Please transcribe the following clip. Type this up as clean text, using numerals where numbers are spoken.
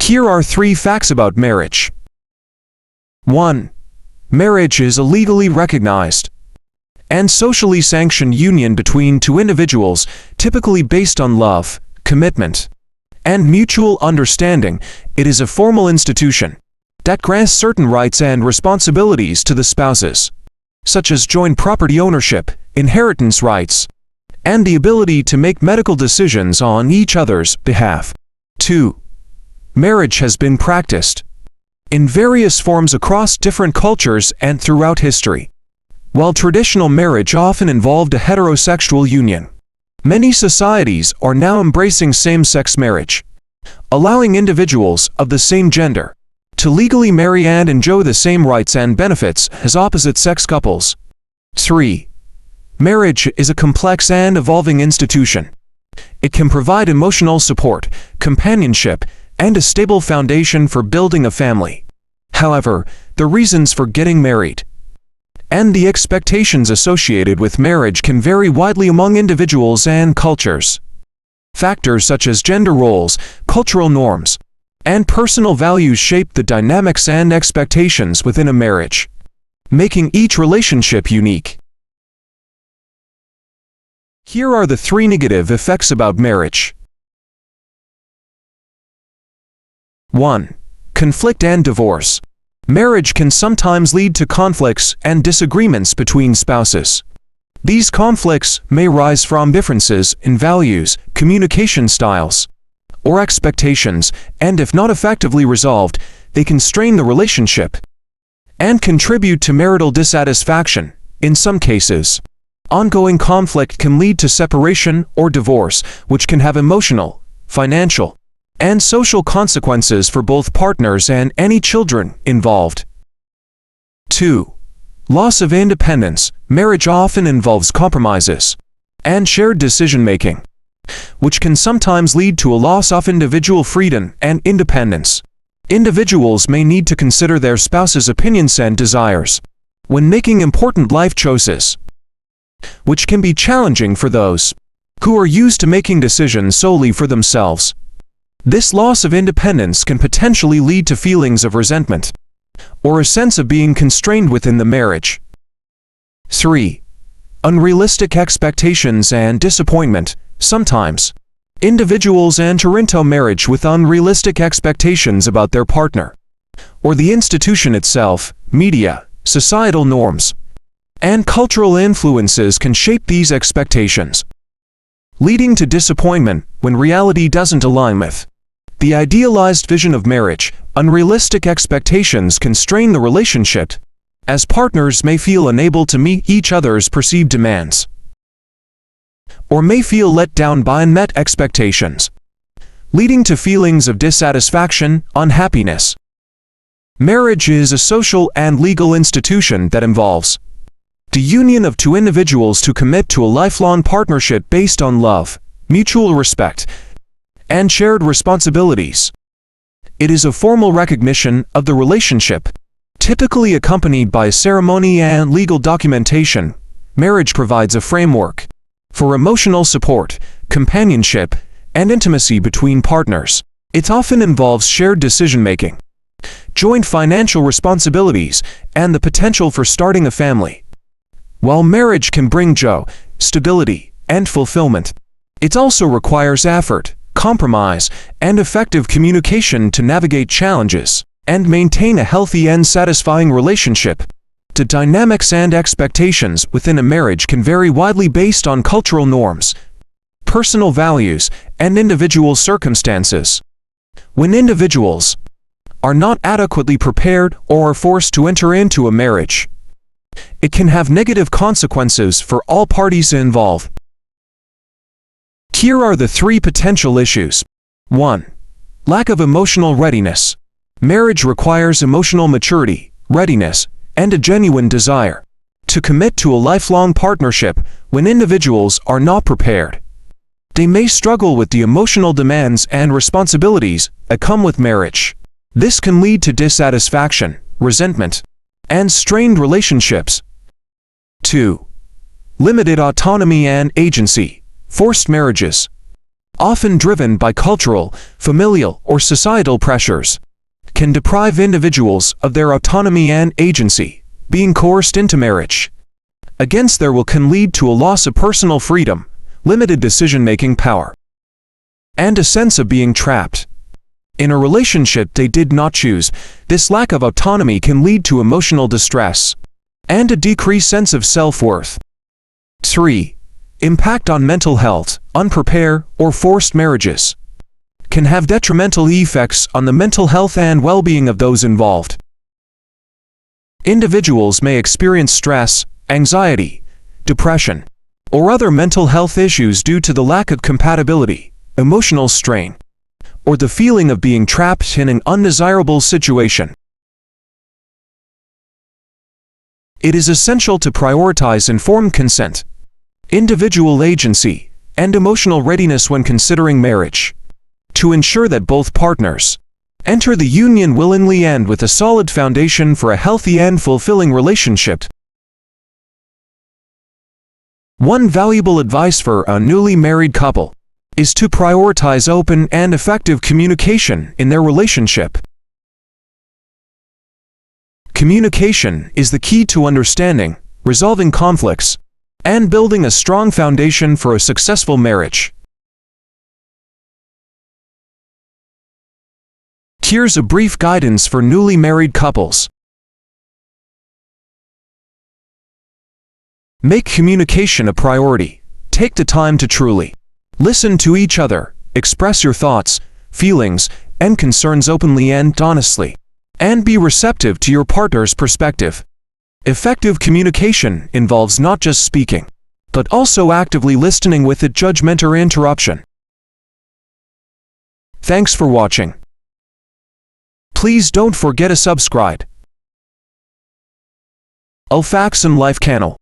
Here are 3 facts about marriage. 1. Marriage is a legally recognized and socially sanctioned union between 2 individuals, typically based on love, commitment, and mutual understanding. It is a formal institution that grants certain rights and responsibilities to the spouses, such as joint property ownership, inheritance rights, and the ability to make medical decisions on each other's behalf. 2. Marriage has been practiced in various forms across different cultures and throughout history. While traditional marriage often involved a heterosexual union, many societies are now embracing same-sex marriage, allowing individuals of the same gender to legally marry and enjoy the same rights and benefits as opposite-sex couples. 3. Marriage is a complex and evolving institution. It can provide emotional support, companionship, and a stable foundation for building a family. However, the reasons for getting married and the expectations associated with marriage can vary widely among individuals and cultures. Factors such as gender roles, cultural norms, and personal values shape the dynamics and expectations within a marriage, making each relationship unique. Here are the 3 negative effects about marriage. 1. Conflict and divorce. Marriage can sometimes lead to conflicts and disagreements between spouses. These conflicts may rise from differences in values, communication styles, or expectations, and if not effectively resolved, they can strain the relationship and contribute to marital dissatisfaction. In some cases, ongoing conflict can lead to separation or divorce, which can have emotional, financial, and social consequences for both partners and any children involved. 2. Loss of independence. Marriage often involves compromises and shared decision-making, which can sometimes lead to a loss of individual freedom and independence. Individuals may need to consider their spouse's opinions and desires when making important life choices, which can be challenging for those who are used to making decisions solely for themselves. This loss of independence can potentially lead to feelings of resentment or a sense of being constrained within the marriage. 3. Unrealistic expectations and disappointment. Sometimes, individuals enter into marriage with unrealistic expectations about their partner or the institution itself. Media, societal norms, and cultural influences can shape these expectations, leading to disappointment when reality doesn't align with the idealized vision of marriage. Unrealistic expectations can strain the relationship, as partners may feel unable to meet each other's perceived demands, or may feel let down by unmet expectations, leading to feelings of dissatisfaction, unhappiness. Marriage is a social and legal institution that involves the union of 2 individuals to commit to a lifelong partnership based on love, mutual respect, and shared responsibilities. It is a formal recognition of the relationship, typically accompanied by ceremony and legal documentation. Marriage provides a framework for emotional support, companionship, and intimacy between partners. It often involves shared decision-making, joint financial responsibilities, and the potential for starting a family. While marriage can bring joy, stability, and fulfillment, it also requires effort, compromise, and effective communication to navigate challenges and maintain a healthy and satisfying relationship. The dynamics and expectations within a marriage can vary widely based on cultural norms, personal values, and individual circumstances. When individuals are not adequately prepared or are forced to enter into a marriage, it can have negative consequences for all parties involved. Here are the 3 potential issues. 1. Lack of emotional readiness. Marriage requires emotional maturity, readiness, and a genuine desire to commit to a lifelong partnership. When individuals are not prepared, they may struggle with the emotional demands and responsibilities that come with marriage. This can lead to dissatisfaction, resentment, and strained relationships. 2. Limited autonomy and agency. Forced marriages often driven by cultural, familial, or societal pressures, can deprive individuals of their autonomy and agency. Being coerced into marriage against their will can lead to a loss of personal freedom, limited decision-making power, and a sense of being trapped in a relationship they did not choose. This lack of autonomy can lead to emotional distress and a decreased sense of self-worth. 3. Impact on mental health. Unprepared or forced marriages can have detrimental effects on the mental health and well-being of those involved. Individuals may experience stress, anxiety, depression, or other mental health issues due to the lack of compatibility, emotional strain, or the feeling of being trapped in an undesirable situation. It is essential to prioritize informed consent, individual agency, and emotional readiness when considering marriage, to ensure that both partners enter the union willingly and with a solid foundation for a healthy and fulfilling relationship. One valuable advice for a newly married couple is to prioritize open and effective communication in their relationship. Communication is the key to understanding, resolving conflicts, and building a strong foundation for a successful marriage. Here's a brief guidance for newly married couples. Make communication a priority. Take the time to truly listen to each other, express your thoughts, feelings, and concerns openly and honestly, and be receptive to your partner's perspective. Effective communication involves not just speaking, but also actively listening without judgment or interruption. Thanks for watching. Please don't forget to subscribe. Facts and Life channel.